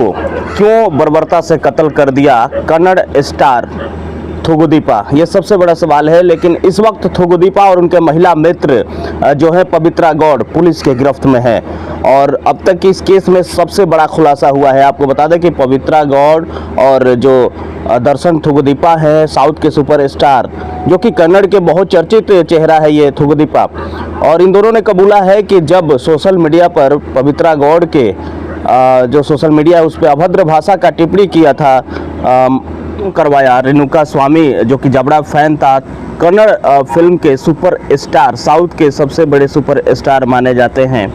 को क्यों बर्बरता से कत्ल कर दिया कन्नड़ स्टार थूगुदीपा, ये सबसे बड़ा सवाल है। लेकिन इस वक्त थूगुदीपा और उनके महिला मित्र जो है पवित्रा गौड़ पुलिस के गिरफ्त में है और अब तक इस केस में सबसे बड़ा खुलासा हुआ है। आपको बता दें कि पवित्रा गौड़ और जो दर्शन थूगुदीपा है, साउथ के सुपरस्टार, जो कि कन्नड़ के बहुत चर्चित चेहरा है ये थूगुदीपा, और इन दोनों ने कबूला है कि जब सोशल मीडिया पर पवित्रा गौड़ के जो सोशल मीडिया है उस पर अभद्र भाषा का टिप्पणी किया था, करवाया रेणुका स्वामी, जो कि जबड़ा फैन था, कन्नड़ फिल्म के सुपरस्टार, साउथ के सबसे बड़े सुपरस्टार माने जाते हैं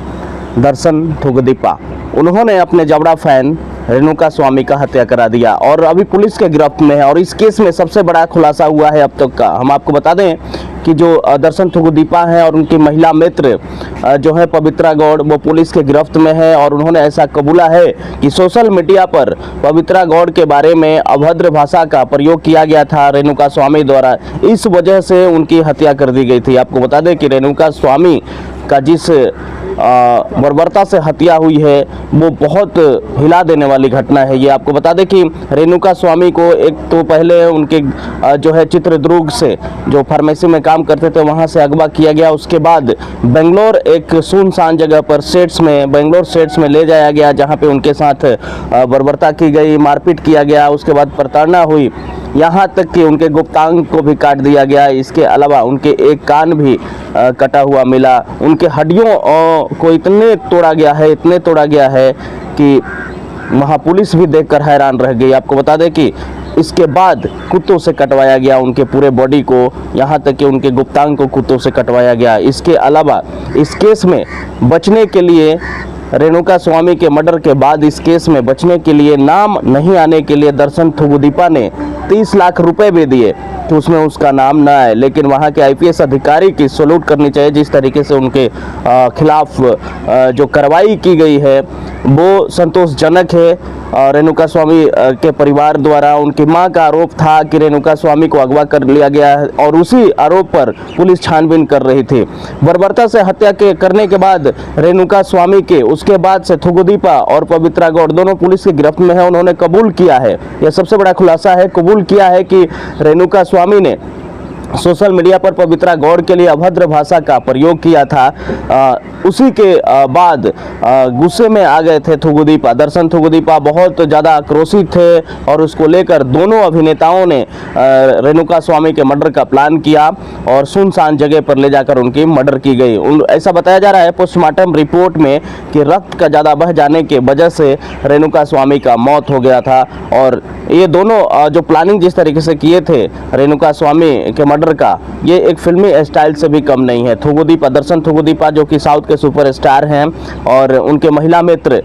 दर्शन थूगुदीपा, उन्होंने अपने जबड़ा फैन रेणुका स्वामी का हत्या करा दिया और अभी पुलिस के गिरफ्त में है। और इस केस में सबसे बड़ा खुलासा हुआ है अब तक का। हम आपको बता दें कि जो दर्शन थूगुदीपा हैं और उनकी महिला मित्र जो है पवित्रा गौड़, वो पुलिस के गिरफ्त में है और उन्होंने ऐसा कबूला है कि सोशल मीडिया पर पवित्रा गौड़ के बारे में अभद्र भाषा का प्रयोग किया गया था रेणुका स्वामी द्वारा, इस वजह से उनकी हत्या कर दी गई थी। आपको बता दें कि रेणुका स्वामी का जिस बर्बरता से हत्या हुई है वो बहुत हिला देने वाली घटना है। ये आपको बता दें कि रेणुका स्वामी को एक तो पहले उनके जो है चित्रदुर्ग से जो फार्मेसी में काम करते थे वहाँ से अगवा किया गया, उसके बाद बेंगलोर एक सुनसान जगह पर बेंगलोर सेट्स में ले जाया गया जहाँ पे उनके साथ बर्बरता की गई, मारपीट किया गया, उसके बाद प्रताड़ना हुई, यहाँ तक कि उनके गुप्तांग को भी काट दिया गया। इसके अलावा उनके एक कान भी कटा हुआ मिला, उनके हड्डियों को इतने तोड़ा गया है कि वहाँ पुलिस भी देखकर हैरान रह गई। आपको बता दें कि इसके बाद कुत्तों से कटवाया गया उनके पूरे बॉडी को, यहाँ तक कि उनके गुप्तांग को कुत्तों से कटवाया गया। इसके अलावा इस केस में बचने के लिए, रेणुका स्वामी के मर्डर के बाद इस केस में बचने के लिए, नाम नहीं आने के लिए दर्शन थूगुदीपा ने 30 लाख रुपए भी दिए तो उसमें उसका नाम ना आए। लेकिन वहाँ के आईपीएस अधिकारी की सैल्यूट करनी चाहिए, जिस तरीके से उनके खिलाफ जो कार्रवाई की गई है वो संतोषजनक है। रेणुका स्वामी के परिवार द्वारा, उनकी मां का आरोप था कि रेणुका स्वामी को अगवा कर लिया गया है और उसी आरोप पर पुलिस छानबीन कर रही थी। बर्बरता से हत्या करने के बाद रेणुका स्वामी के, उसके बाद से थूगुदीपा और पवित्रा गौड़ दोनों पुलिस की गिरफ्त में है। उन्होंने कबूल किया है, यह सबसे बड़ा खुलासा है, कबूल किया है कि रेणुका स्वामी ने सोशल मीडिया पर पवित्रा गौड़ के लिए अभद्र भाषा का प्रयोग किया था। उसी के बाद गुस्से में आ गए थे थूगुदीपा, दर्शन थूगुदीपा बहुत ज़्यादा आक्रोशित थे और उसको लेकर दोनों अभिनेताओं ने रेणुका स्वामी के मर्डर का प्लान किया और सुनसान जगह पर ले जाकर उनकी मर्डर की गई। ऐसा बताया जा रहा है पोस्टमार्टम रिपोर्ट में कि रक्त का ज़्यादा बह जाने के वजह से रेणुका स्वामी का मौत हो गया था। और ये दोनों जो प्लानिंग जिस तरीके से किए थे रेणुका स्वामी के मर्डर का, ये एक फिल्मी स्टाइल से भी कम नहीं है। थूगुदीपा, दर्शन थूगुदीपा जो कि साउथ के सुपरस्टार हैं, और उनके महिला मित्र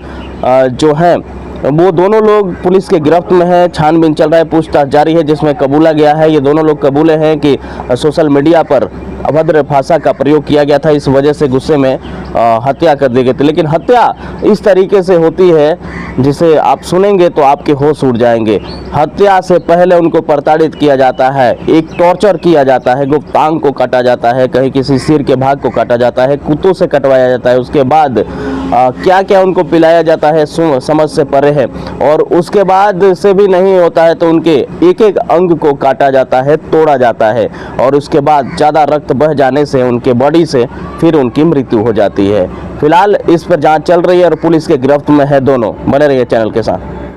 जो हैं वो दोनों लोग पुलिस के गिरफ्त में है। छानबीन चल रहा है, पूछताछ जारी है, जिसमें कबूला गया है, ये दोनों लोग कबूले हैं कि सोशल मीडिया पर अभद्र भाषा का प्रयोग किया गया था, इस वजह से गुस्से में हत्या कर दी गई थी। लेकिन हत्या इस तरीके से होती है जिसे आप सुनेंगे तो आपके होश उड़ जाएंगे। हत्या से पहले उनको प्रताड़ित किया जाता है, एक टॉर्चर किया जाता है, गुप्तांग को काटा जाता है, कहीं किसी सिर के भाग को काटा जाता है, कुत्तों से कटवाया जाता है, उसके बाद क्या क्या उनको पिलाया जाता है समझ से परे है। और उसके बाद से भी नहीं होता है तो उनके एक एक अंग को काटा जाता है, तोड़ा जाता है, और उसके बाद ज़्यादा रक्त बह जाने से उनके बॉडी से फिर उनकी मृत्यु हो जाती है। फिलहाल इस पर जांच चल रही है और पुलिस के गिरफ्त में है दोनों। बने रहिए चैनल के साथ।